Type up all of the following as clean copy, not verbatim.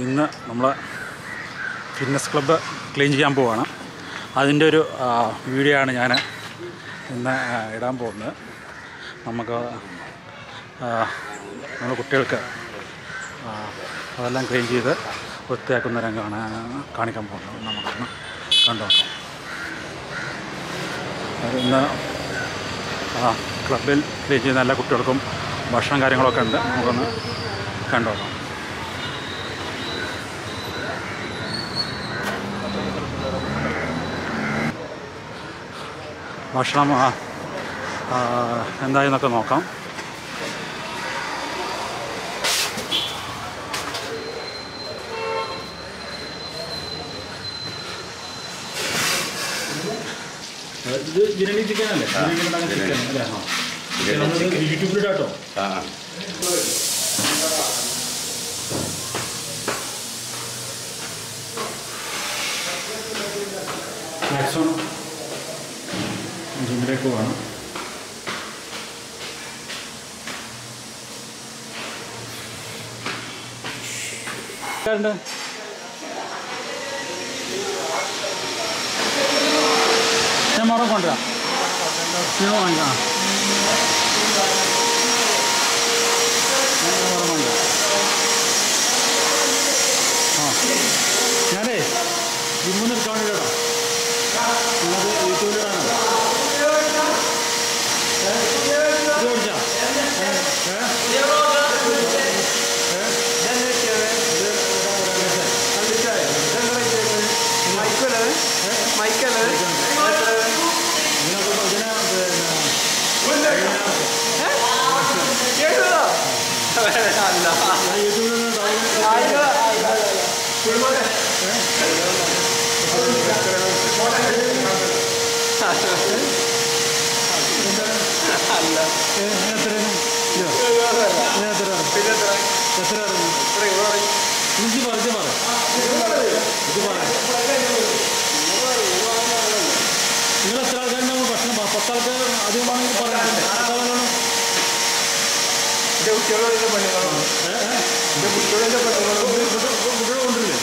ഇന്ന് നമ്മൾ fitness club clean ചെയ്യാൻ പോവുകയാണ്. അതിൻ്റെ ഒരു വീഡിയോ ആണ് ഞാൻ ഇന്ന് ഇടാൻ പോകുന്നത്. നമുക്ക് നമ്മുടെ കുട്ടികൾക്ക് അതെല്ലാം ക്ലീൻ ചെയ്ത് വൃത്തിയാക്കുന്ന രംഗമാണ് കാണിക്കാൻ പോകുന്നത്. നമുക്കൊന്ന് കണ്ടുനോക്കാം. ഇന്ന് ക്ലബ്ബിൽ ക്ലീൻ ചെയ്യുന്ന എല്ലാ കുട്ടികൾക്കും ഭക്ഷണം കാര്യങ്ങളൊക്കെ ഉണ്ട്. നമുക്കൊന്ന് കണ്ടുനോക്കാം. ഭക്ഷണം എന്തായെന്നൊക്കെ നോക്കാം. ഇത് ബിരിയാണി ചിക്കനല്ലേ? ചിക്കൻ അല്ലേ? യൂട്യൂബിലിടാട്ടോ. dakzone ജിമ്മിലേക്ക് പോകണം. ഞാൻ മോറ കൊണ്ടുവരാം. ഞാൻ വാങ്ങിക്കാം. ഞാനേ ജിമ്മിൽ എടുക്കാൻ വേണ്ടിയിട്ടോ. ഞാനത് യൂട്യൂബിലിടാണ്. ഇത് ഓടിച്ചാ നിങ്ങൾ എത്ര ആൾക്കാരുണ്ടാവും? ഭക്ഷണം 10 ആൾക്കാർ അധികമാണെങ്കിൽ പറയാനുണ്ട്. കുട്ടികളെ കൊണ്ടില്ലേ?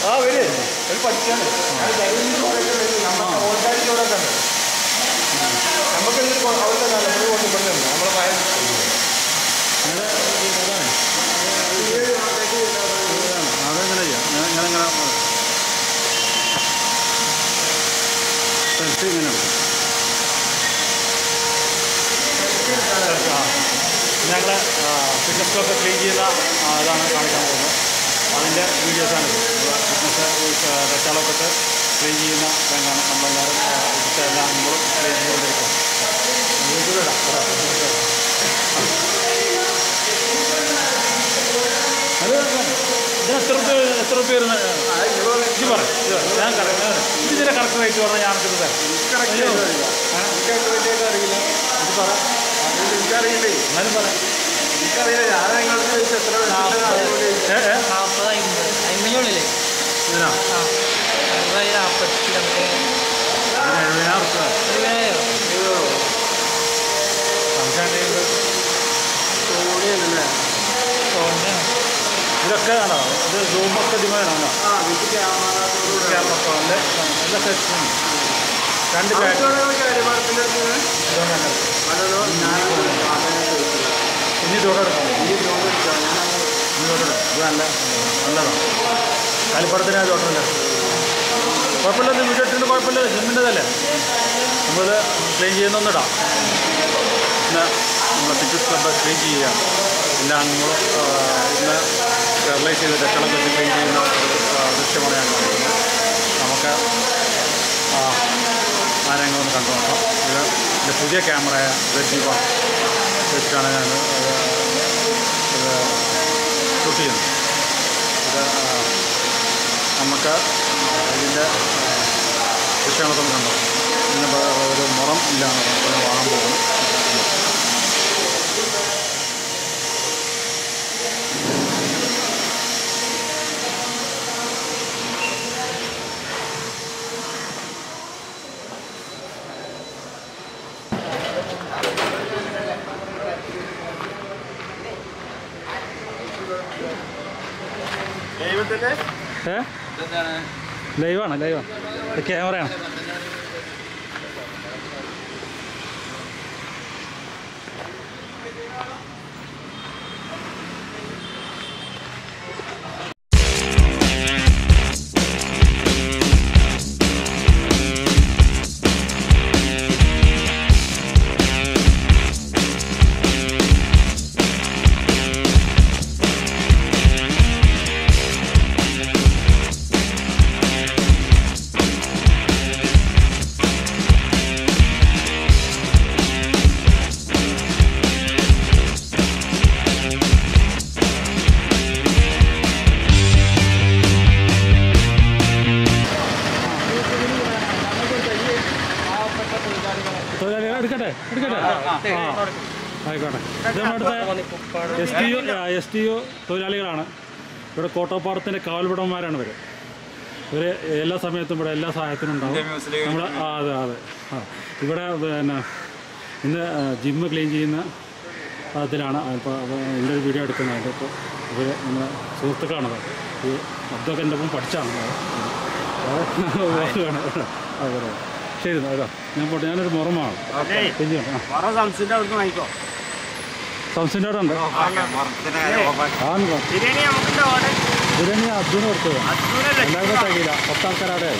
അതെങ്ങനെ ചെയ്യാം? ഞാനങ്ങനെ സെൽഫി ഇങ്ങനെ എടുക്കും. ഞങ്ങൾ ഫിറ്റ്നസ് ക്ലബ്ബ് ക്ലീൻ ചെയ്യുന്ന ഇതാണ് കാണിക്കാൻ പോകുന്നത്. അതിൻ്റെ വീഡിയോസാണ്. ഫിറ്റ്നസ് രക്ഷകളൊക്കെ ക്ലീൻ ചെയ്യുന്ന രംഗമാണ്. നമ്മളെല്ലാവരും എല്ലാ അംഗങ്ങളും ക്ലീൻ ചെയ്തുകൊണ്ടിരിക്കും. അത് ഇതിന് എത്ര രൂപ വരുന്നത്? ഇത് പറയും. ഞാൻ ഇതിൻ്റെ കറക്റ്റ് റേറ്റ് പറഞ്ഞാൽ ഞാനത് തരാം. ഇത് പറ. എന്നാലും പറയാം. ഇതൊക്കെ ആണോ? ഇത് സൂമൊക്കെ ഡിമാൻഡാണോ? ക്യാമറ എല്ലാ സെക്ഷനും 2 പാക്ക്. ഇനി തോടെടുക്കാം. ഇത് നല്ലതാണ്. കാലിപ്പടത്തിന് തോട്ടമില്ല. കുഴപ്പമില്ല. വീഡിയോ ഇട്ടിട്ട് കുഴപ്പമില്ല. ജിമ്മിൻ്റെതല്ലേ. നമ്മളിത് ക്ലീൻ ചെയ്യുന്നൊന്നിടാം. ഇന്ന് നമ്മൾ ഫിറ്റ്നസ് ക്ലബ്ബ് ക്ലീൻ ചെയ്യുകയാണ്. എല്ലാ അംഗങ്ങളും ഇന്ന് സ്റ്റെറിലൈസ് ചെയ്ത് രക്ഷകളൊക്കെ വെച്ച് ക്ലീൻ ചെയ്യുന്ന ദൃശ്യമാണ് ഞാൻ കാണിക്കുന്നത്. നമുക്ക് ആ രംഗം ഒന്ന് കണ്ടു നോക്കാം. ഇത് എൻ്റെ പുതിയ ക്യാമറ ZG1 വെച്ചിട്ടാണ് ഞാൻ ഇത് ഷൂട്ട് ചെയ്യുന്നത്. ഇത് നമുക്ക് ഇതിൻ്റെ ദൃശ്യങ്ങളൊക്കെ ഒന്ന് കണ്ടോ. ഇന്ന് ഒരു മുറം ഇല്ലാന്ന് വാങ്ങാൻ പോകുന്നു. Even today? ലൈവാണ് ക്യാമറയാണ്. എടുക്കട്ടെ ആയിക്കോട്ടെ. എസ് ടി ഒ തൊഴിലാളികളാണ്. ഇവിടെ കോട്ടപ്പാടത്തിൻ്റെ കാവൽപടന്മാരാണ് ഇവർ എല്ലാ സമയത്തും ഇവിടെ എല്ലാ സഹായത്തിനും ഉണ്ടാവും. നമ്മൾ അതെ ഇവിടെ പിന്നെ ഇന്ന് ജിമ്മ് ക്ലീൻ ചെയ്യുന്ന അതിലാണ് ഇപ്പോൾ എൻ്റെ ഒരു വീഡിയോ എടുക്കുന്നത്. അതിൻ്റെ ഇപ്പോൾ ഇവർ നമ്മുടെ സുഹൃത്തുക്കളാണത്. ഈ അബ്ദൊക്കെ എൻ്റെ ഒപ്പം പഠിച്ചാണ്. അതെ ശരി കേട്ടോ. ഞാൻ പോട്ടെ. ഞാനൊരു മുറമാണ്. സംസിൻ്റെ അവിടെ ഉണ്ട്. ബിരിയാണി അബ്ദുന് കൊടുത്തത് എല്ലാവർക്കും തികയില്ല. 10 ആൾക്കാരവിടെ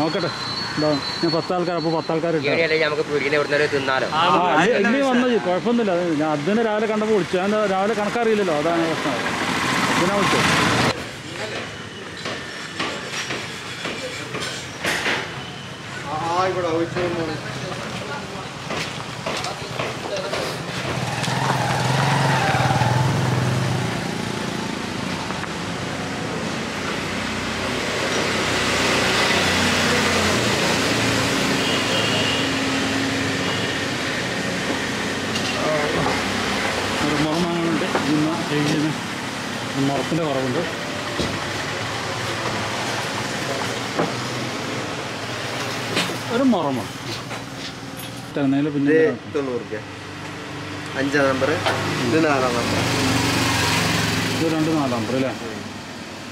നോക്കട്ടെ. ഞാൻ 10 ആൾക്കാർ. അപ്പോൾ 10 ആൾക്കാർ ഇനി വന്നത് കുഴപ്പമൊന്നുമില്ല. ഞാൻ അതിനെ രാവിലെ കണ്ടപ്പോൾ വിളിച്ചു. ഞാൻ രാവിലെ കണക്കറിയില്ലല്ലോ, അതാണ് പ്രശ്നം. അതിനാ വിളിച്ചത്. മുറം വാങ്ങാനുണ്ട്. ഇന്ന് മുറത്തിൻ്റെ കുറവുണ്ട്. ഒരു മുറമാണ് പിന്നെ 90 5 നമ്പർ. ഇത് 4 നമ്പർ. ഇത് 2 4 നമ്പർ അല്ലേ?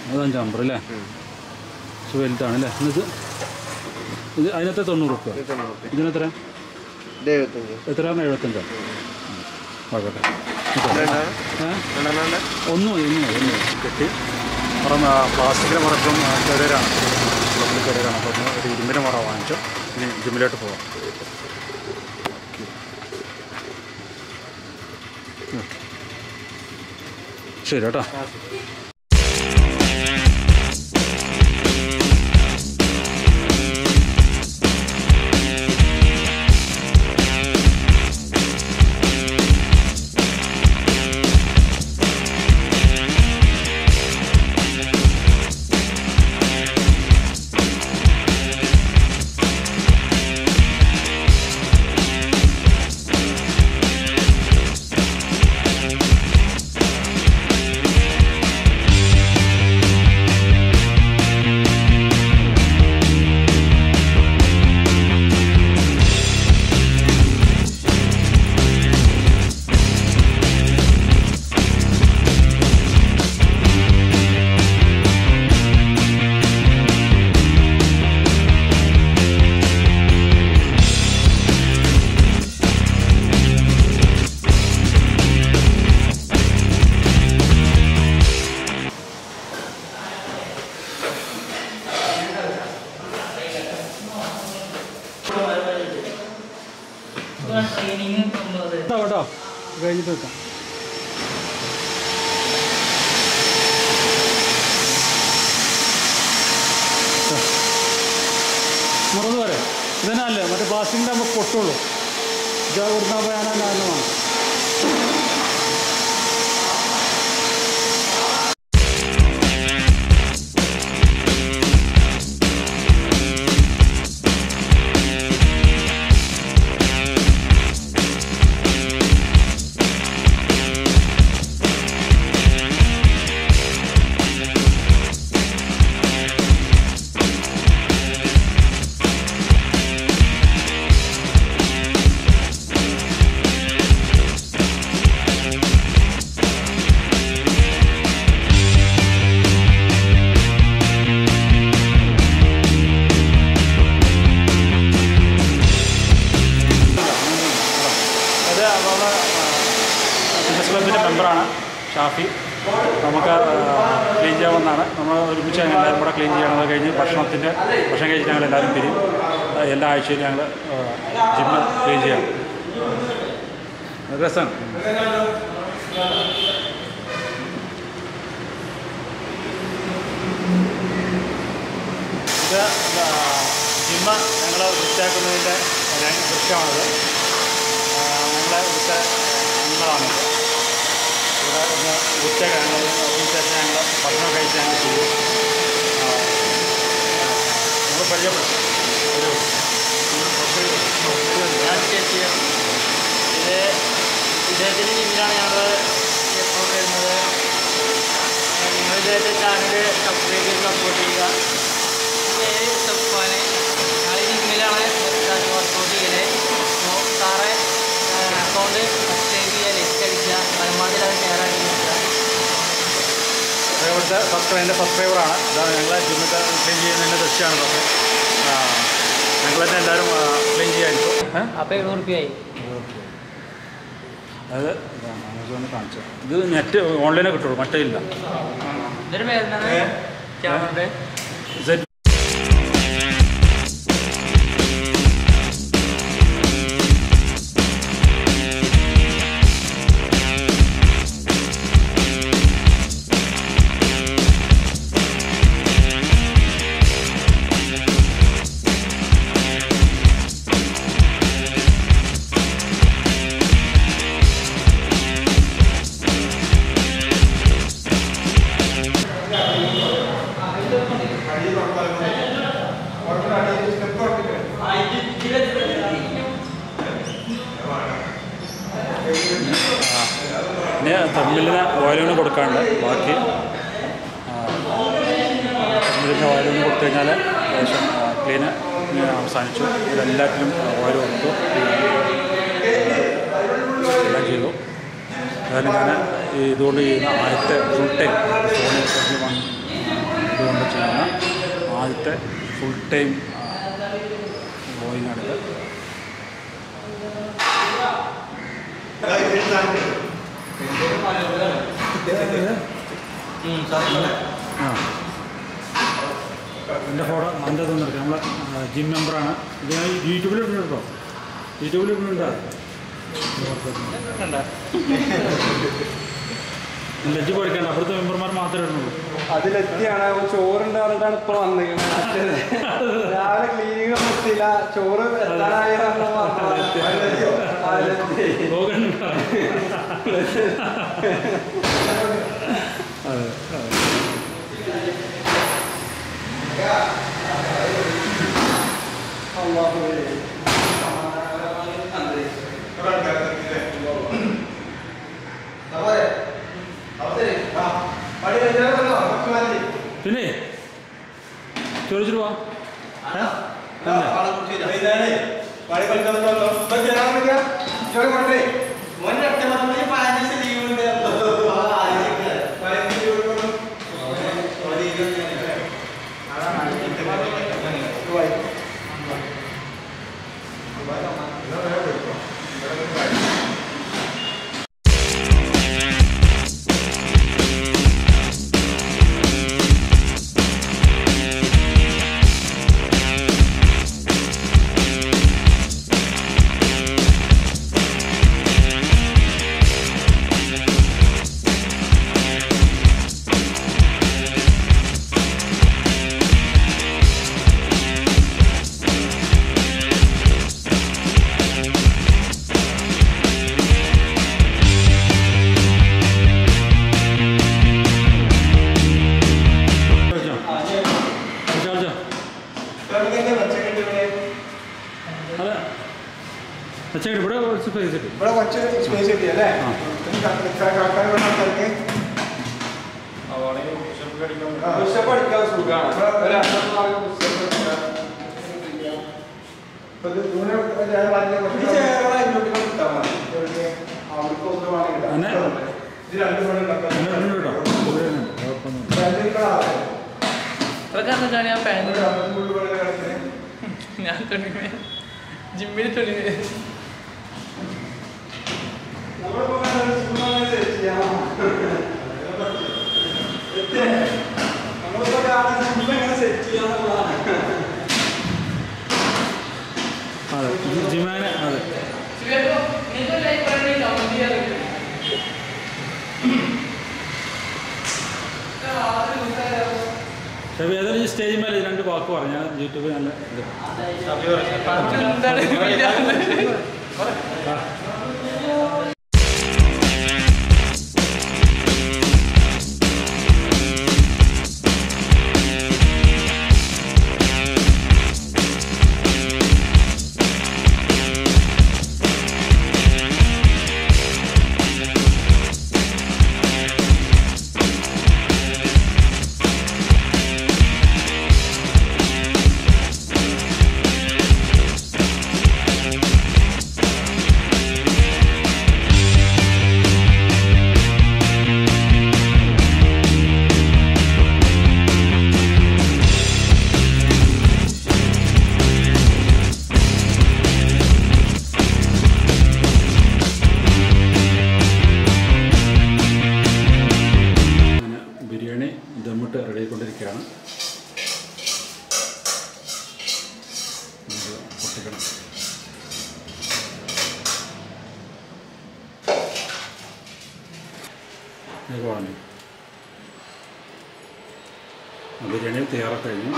അത് 5 നമ്പർ അല്ലേ? പക്ഷെ വലുതാണ് അല്ലേ? ഇത് അതിനകത്ത് 90 രൂപ. ഇതിനെത്ര? എത്രയാണ്? 75. ആയിക്കോട്ടെ. ഒന്നും കെട്ടി പ്ലാസ്റ്റിക്കിൻ്റെ മുറക്കും ചെറിയരാണ്. ചെറിയരാണ്. അപ്പോൾ ഒരു ഇരുമ്പിൻ്റെ മുറ വാങ്ങിച്ചു. ഇനി ജിമ്മിലോട്ട് പോവാം. ശരി കേട്ടോ. കേട്ടോ കഴിഞ്ഞിട്ട് വെക്കാം. മുറന്ന് വരെ ഇതിനല്ലേ മറ്റേ പ്ലാസ്റ്റിക്കിൻ്റെ ആകുമ്പോൾ പൊട്ടുള്ളൂ. ഇതാ കൊടുക്കാൻ പോയാൽ വേണം. മെമ്പറാണ് ഷാഫി. നമുക്ക് ക്ലീൻ ചെയ്യാവുന്നതാണ്. നമ്മൾ ഒരുമിച്ച് എല്ലാവരും കൂടെ ക്ലീൻ ചെയ്യണത് കഴിഞ്ഞ് ഭക്ഷണം കഴിച്ചിട്ട് ഞങ്ങൾ എല്ലാവരും പിരിയും. എല്ലാ ആഴ്ചയിലും ഞങ്ങൾ ജിമ്മ് ക്ലീൻ ചെയ്യാം. രസം. ഇത് ജിമ്മ് ഞങ്ങൾ വൃത്തിയാക്കുന്നതിൻ്റെ ദൃശ്യമാണിത്. ഞങ്ങളെ ഇവിടുത്തെ അംഗങ്ങളാണിത്. ഇവിടെ ഒന്ന് വൃത്തിയാക്കാൻ അതിനുശേഷം ഞങ്ങൾ ഭക്ഷണം കഴിച്ച് ഞങ്ങൾ ചെയ്യും. നമ്മൾ പരിചയപ്പെടുത്തും. ഞാൻ ചേച്ചി ഇദ്ദേഹത്തിൻ്റെ ജിമ്മിലാണ് ഞങ്ങൾ എപ്പോഴും വരുന്നത്. നിങ്ങൾ ഇദ്ദേഹത്തെ ചാനൽ സബ്സ്ക്രൈബ് ചെയ്ത് സപ്പോർട്ട് ചെയ്യുക. പേര് സഫ്വാന്. ഞങ്ങൾ ഈ ജിമ്മിലാണ് വർക്കൗട്ട് ചെയ്യല്. സാറെ അക്കൗണ്ട് സബ്സ്ക്രൈബ് ചെയ്യുക, ലിസ്റ്റ് അടിക്കുക, പരമാവധി അത് ഷെയർ ആക്കി കൊടുക്കുക. ഇവിടുത്തെ എൻ്റെ സബ്സ്ക്രൈബറാണ്. ഇതാണ് ഞങ്ങൾ ജിമ്മൊക്കെ ക്ലീൻ ചെയ്യുന്നതിൻ്റെ ദൃശ്യമാണിതൊക്കെ. ഞങ്ങൾ തന്നെ എല്ലാവരും ക്ലീൻ ചെയ്യായിരിക്കും. അപ്പോൾ 700 രൂപയായി. അത് ആമസോണിൽ കാണിച്ചു. ഇത് നെറ്റ് ഓൺലൈനിൽ കിട്ടുള്ളൂ, മറ്റേ ഇല്ല. ഇതൊരു പേരെന്താണ് ക്യാമറയുടെ? പിന്നെ തമ്മിലിന് ഓയിലൂണ് കൊടുക്കാണ്ട് ബാക്കി തമ്മിലിന് ഓയിലൂണ് കൊടുത്തു കഴിഞ്ഞാൽ ഏകദേശം ക്ലീന് അവസാനിച്ചു. ഇതെല്ലാത്തിലും ഓയിൽ കൊടുത്തു, എല്ലാം ചെയ്തു. അതായത് ഞാൻ ഇതുകൊണ്ട് ചെയ്യുന്ന ആദ്യത്തെ ഫുൾ ടൈം ഇതുകൊണ്ട് ചെയ്യുന്ന ആദ്യത്തെ ഫുൾ ടൈം ഗ്ലോയിങ്ങാണിത്. എൻ്റെ ഫോട്ടോ എൻ്റെ ഇതൊന്നും എടുക്കാം. നമ്മളെ ജിം മെമ്പറാണ്. ഇത് ഞാൻ യൂട്യൂബിലിട്ടുണ്ട് കേട്ടോ. യൂട്യൂബിലിട്ടുണ്ട്. ലജ്ജ് പഠിക്കണ്ട, അവിടുത്തെ മെമ്പർമാർ മാത്രമേ ഇടുന്നുള്ളൂ. അതിലെത്തിയാണ് ചോറുണ്ട് പറഞ്ഞിട്ടാണ് ഇപ്പോൾ വന്നിരിക്കുന്നത്. രാവിലെ ക്ലീനിങ് പറ്റില്ല, ചോറ് എത്താനായി. പിന്നെ ചോദിച്ചിട്ട് പോവാ. ഇവിടെ കുറച്ച് സ്പേസ് കിട്ടി അല്ലേ? ഞാൻ തുണിമേ ജിമ്മിൽ തുണിമേ ജിമാന് അതെ ഷബി ഏതായാലും ഈ സ്റ്റേജ് മേലെ 2 വാക്ക് പറഞ്ഞു ഞാൻ യൂട്യൂബിൽ നല്ല ദമ്മിട്ട് റെഡി ആയിക്കൊണ്ടിരിക്കുകയാണ്. പൊട്ടിക്കണം. ബിരിയാണി തയ്യാറാക്കി കഴിഞ്ഞു.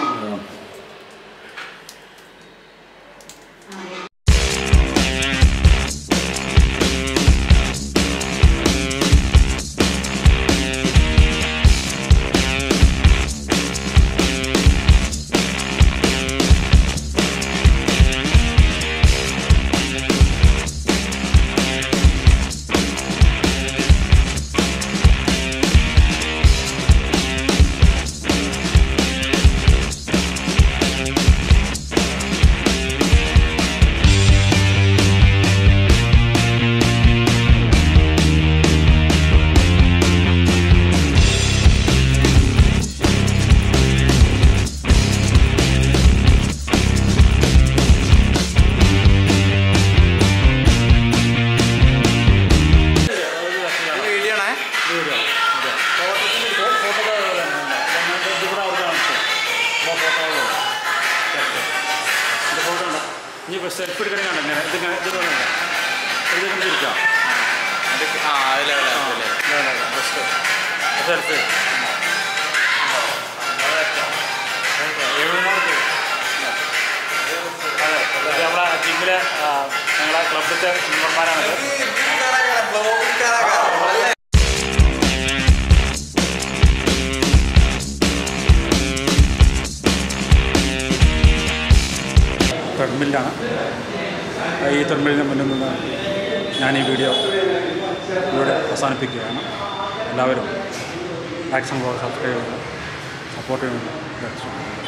ഇനിയിപ്പോൾ സെൽഫ് എടുക്കണമെങ്കിൽ ഇങ്ങനെ ഇത് കണ്ടിരിക്കാം. സെൽഫ് അതെ നമ്മളെ ജിമ്മിലെ ഞങ്ങളെ ക്ലബിലത്തെ മെമ്പർമാരാണ്. ട്രെഡ്മില്ലാണ്. ഈ ട്രെഡ്മില്ലിന് മുന്നിൽ നിന്ന് ഞാൻ ഈ വീഡിയോ ഇവിടെ അവസാനിപ്പിക്കുകയാണ്. എല്ലാവരും മാക്സിമം സബ്സ്ക്രൈബ് ചെയ്യുക, സപ്പോർട്ട് ചെയ്യുക.